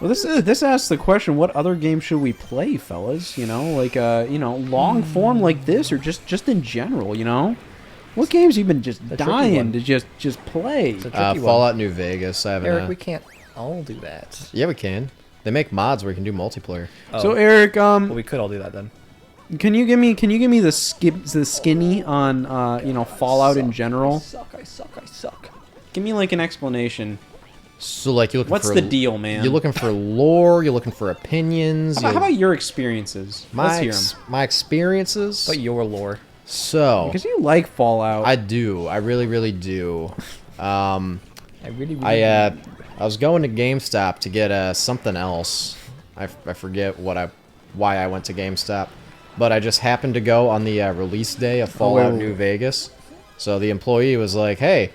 Well, this asks the question: what other game should we play, fellas? You know, like long form like this, or just in general. You know, what games you been just dying to just play? It's a tricky one. Fallout New Vegas. I haven't. Eric, we can't all do that. Yeah, we can. They make mods where you can do multiplayer. Oh. So Eric, well, we could all do that then. can you give me the skinny on Fallout in general? I suck. Give me like an explanation. So like you're looking What's for the deal, man? You're looking for lore. You're looking for opinions. How about your experiences? Let's hear 'em. My experiences. But your lore. So Because you like Fallout. I do. I really do. I really. I was going to GameStop to get something else. I forget why I went to GameStop, but I just happened to go on the release day of Fallout New Vegas. So the employee was like, "Hey,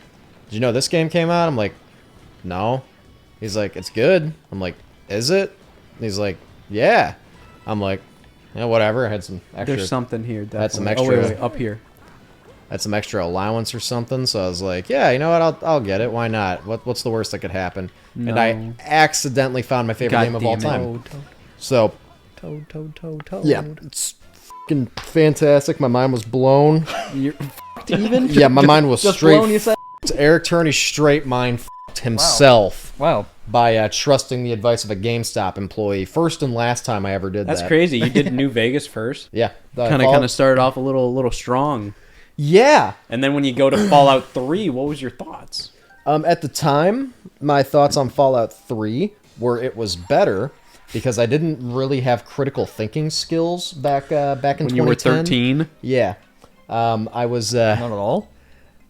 did you know this game came out?" I'm like, "No." He's like, "It's good." I'm like, "Is it?" And he's like, "Yeah." I'm like, "Yeah, whatever." I had some extra. There's something here. Definitely. That's some Oh, extra- wait, up here. Had some extra allowance or something, so I was like, "Yeah, you know what? I'll get it. Why not? What's the worst that could happen?" And I No. accidentally found my favorite God game of all damn it. time. So Toad. yeah, it's fucking fantastic. My mind was blown. You're even? Yeah, my mind was Just straight. blown, you said? Eric Turney straight mind himself Wow. by trusting the advice of a GameStop employee. First and last time I ever did That's that. crazy. You did New Vegas first. Yeah, Kind of started off a little strong. Yeah. And then when you go to Fallout 3, what was your thoughts? At the time, my thoughts on Fallout 3 were it was better because I didn't really have critical thinking skills back in When you 2010. were 13? Yeah. I was Not at all.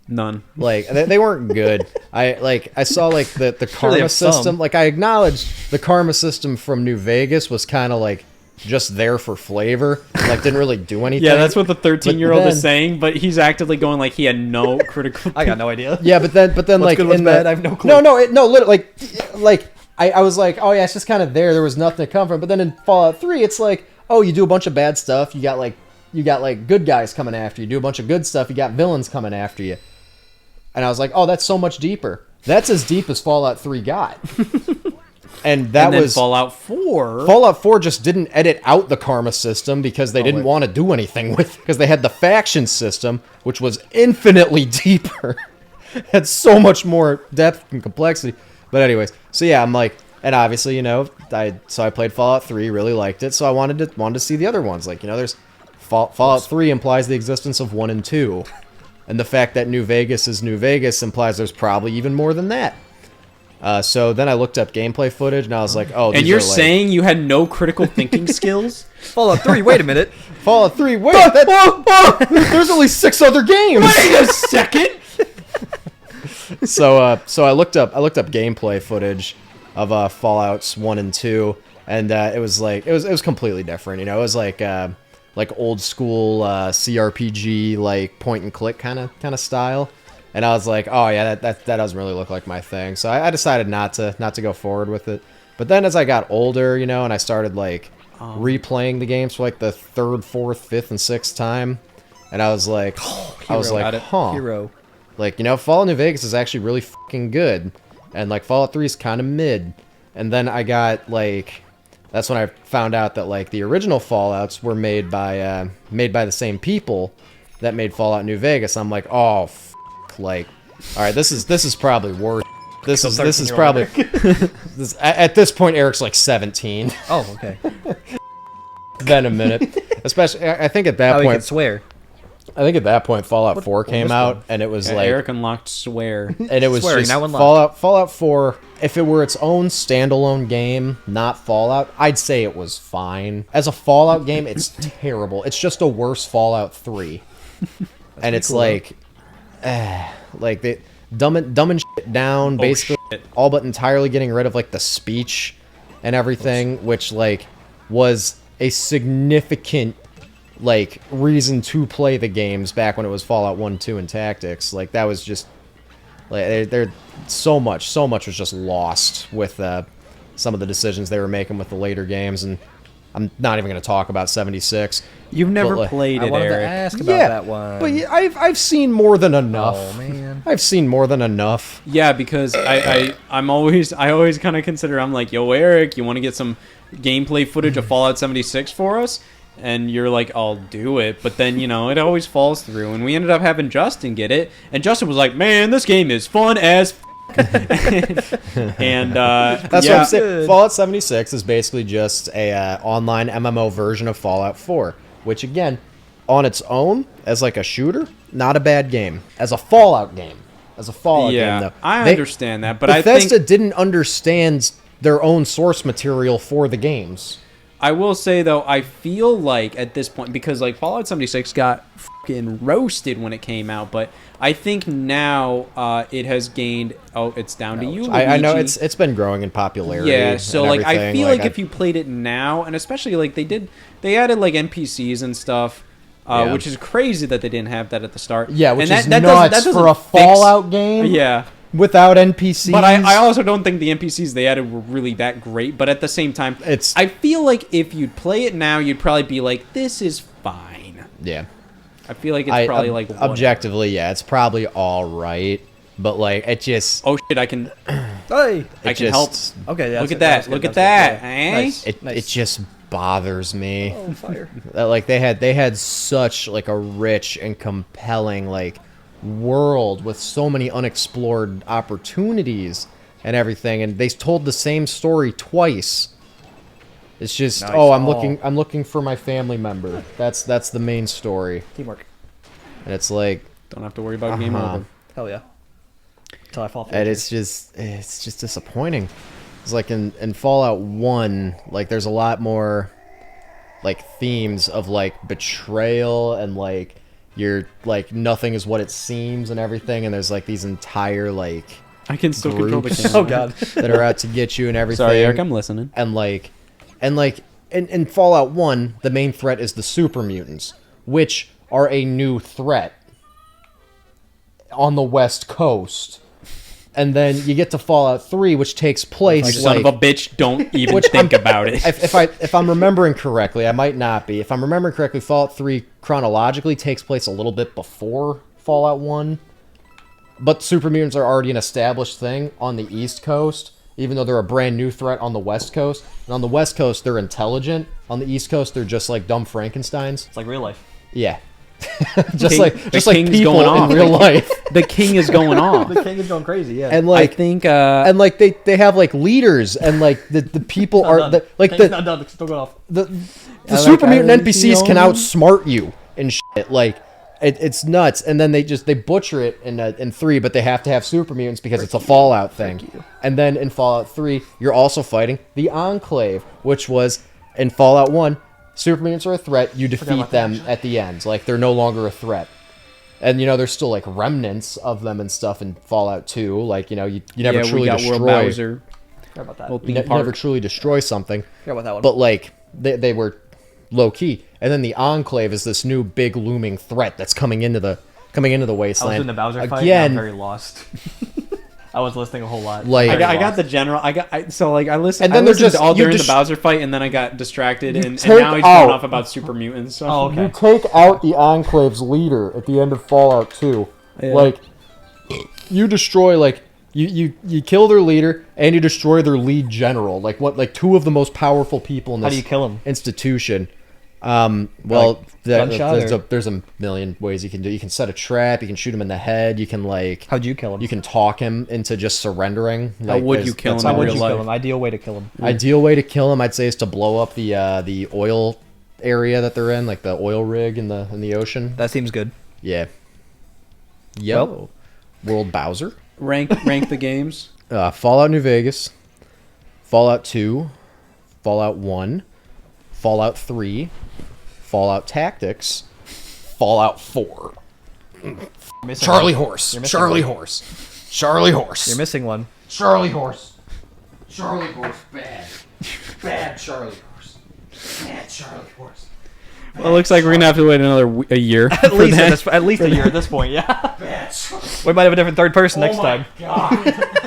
None. like they weren't good. I saw like the they karma have some. system. Like I acknowledged the karma system from New Vegas was kind of like just there for flavor. Like didn't really do anything. Yeah, that's what the 13-year-old But is then- saying, but he's actively going like he had no critical I got no idea. Yeah, but then What's like good, what's in bad? the, I have no clue. no, literally, like I was like, oh yeah, it's just kind of there. There was nothing to come from. But then in Fallout 3, it's like, oh, you do a bunch of bad stuff. You got like good guys coming after you. Do a bunch of good stuff. You got villains coming after you. And I was like, oh, that's so much deeper. That's as deep as Fallout 3 got. And that And then was Fallout 4. Fallout 4 just didn't edit out the karma system because they didn't want to do anything with it. Because they had the faction system, which was infinitely deeper. Had so much more depth and complexity. But anyways, so yeah, I'm like, and obviously, I played Fallout 3, really liked it, so I wanted to see the other ones. Like, there's Fallout 3 implies the existence of 1 and 2. And the fact that New Vegas is New Vegas implies there's probably even more than that. So then I looked up gameplay footage, and I was like, oh, these And you're are, like, saying you had no critical thinking skills? Fallout 3. Wait a minute. Fallout 3, wait, there's only 6 other games! Wait a second! So I looked up gameplay footage of Fallouts 1 and 2, and it was like, it was completely different, It was like old school CRPG, like point and click kind of style. And I was like, oh yeah, that doesn't really look like my thing. So I decided not to go forward with it. But then as I got older, and I started like replaying the games for like the 3rd, 4th, 5th, and 6th time, and I was like, huh. Hero. Like, Fallout New Vegas is actually really fucking good. And like Fallout 3 is kind of mid. And then I got like, that's when I found out that like the original Fallouts were made by the same people that made Fallout New Vegas. I'm like, oh, like, all right, this is probably worse. This is probably at this point Eric's like 17. Oh, okay. Then a minute, especially I think at that How he point can swear. I think at that point Fallout 4 came this out, one? and it was Yeah, like Eric unlocked swear. and it was Swearing, just now unlocked. Fallout 4. If it were its own standalone game, not Fallout, I'd say it was fine. As a Fallout game, it's terrible. It's just a worse Fallout 3. And it's cool, like they dumbing shit down, basically shit. all but entirely getting rid of like the speech and everything, which like was a significant like reason to play the games back when it was Fallout 1, 2, and Tactics. Like that was just like they're so much was just lost with some of the decisions they were making with the later games, and I'm not even going to talk about 76. You've never But, like, played I it, wanted to Eric. ask about that one. But yeah, I've seen more than enough. Oh man. man. I've seen more than enough. Yeah, because I always kind of consider, I'm like, yo, Eric, you want to get some gameplay footage of Fallout 76 for us? And you're like, I'll do it. But then, you know, it always falls through. And we ended up having Justin get it. And Justin was like, man, this game is fun as and That's what I'm saying. Fallout 76 is basically just a online MMO version of Fallout 4, which again, on its own, as like a shooter, not a bad game. As a Fallout game. Game, though. I understand that, but Bethesda I think didn't understand their own source material for the games. I will say though, I feel like at this point, because like Fallout 76 got fucking roasted when it came out, but I think now it has gained. Oh, it's down to you. I know Luigi. it's been growing in popularity. Yeah, so and like I everything. feel like if you played it now, and especially like they added like NPCs and stuff. Yeah. Which is crazy that they didn't have that at the start. Yeah, which and is nuts for a Fallout game. Yeah, without NPCs. but I also don't think the NPCs they added were really that great. But at the same time, I feel like if you'd play it now, you'd probably be like, "This is fine." Yeah, I feel like it's probably like whatever. objectively, yeah, it's probably all right. But like, it just Oh shit! I can Hey. help. Okay. Yeah, Look at that! Look at that! Eh? Nice. it just bothers me. Oh, fire. Like they had such like a rich and compelling like world with so many unexplored opportunities and everything, and they told the same story twice. It's just Nice. I'm looking for my family member. That's the main story, Teamwork. and it's like Don't have to worry about game over. Hell yeah. Until I fall. and it's just disappointing. It's like in Fallout 1, like there's a lot more like themes of like betrayal and like you're like nothing is what it seems and everything, and there's like these entire like I can still control the groups. camera. Oh god. that are out to get you and everything. Sorry, Eric. I'm listening. and in Fallout 1, the main threat is the super mutants, which are a new threat on the West Coast. And then you get to Fallout 3, which takes place Son of a bitch! Don't even think about it. if I'm remembering correctly, I might not be. If I'm remembering correctly, Fallout 3 chronologically takes place a little bit before Fallout 1. But super mutants are already an established thing on the East Coast, even though they're a brand new threat on the West Coast. And on the West Coast, they're intelligent. On the East Coast, they're just like dumb Frankensteins. It's like real life. Yeah. just King- like the king's people going in off. real life. The king is going off. The king is going crazy. Yeah. And I like think. and like they have like leaders and like the people Not are done. like King's the not done. It's still going off. the I super like mutant Irish NPCs can Young. outsmart you and shit. Like it's nuts. And then they butcher it in 3, but they have to have super mutants because it's a Fallout thing. And then in Fallout 3, you're also fighting the Enclave, which was in Fallout 1. Super mutants are a threat. You defeat about that, them at the end. Like they're no longer a threat. And you know there's still like remnants of them and stuff in Fallout 2. Like you know you never truly we got destroy. World Bowser. Forgot about that. Little You theme never park. truly destroy something. Forgot about that one. But like they were low key, and then the Enclave is this new big looming threat that's coming into the I was wasteland. in the Bowser fight. And Again, I'm very lost. I was listening a whole lot. Like- I got the general. I listened. And then I they're listened just- all you during just- the Bowser fight, and then I got distracted, and take now he's out- going off about super mutants. So. Oh, okay. You take out the Enclave's leader at the end of Fallout 2. Yeah. Like you destroy like you kill their leader and you destroy their lead general. Like 2 of the most powerful people in this How do you kill him? institution. Well, gunshot there's a million ways you can do. You can set a trap. You can shoot him in the head. You can like How'd you kill him? you can talk him into just surrendering. Like, would there's- you kill that's him How in would real you life? kill him? Ideal way to kill him. Ideal way to kill him, I'd say, is to blow up the oil area that they're in, like the oil rig in the ocean. That seems good. Yeah. Yep. World Bowser. rank the games. Fallout New Vegas, Fallout 2, Fallout 1, Fallout 3, Fallout Tactics, Fallout 4. Missing Charlie one. Horse. You're missing Charlie one. Horse. Charlie Horse. You're missing one. Charlie Horse. Charlie Horse. Bad. Bad Charlie Horse. Bad Charlie Horse. Well, it looks like we're gonna have to wait a year. At least a year at this point. Yeah. Bad Charlie. We might have a different third person next Oh my time. God.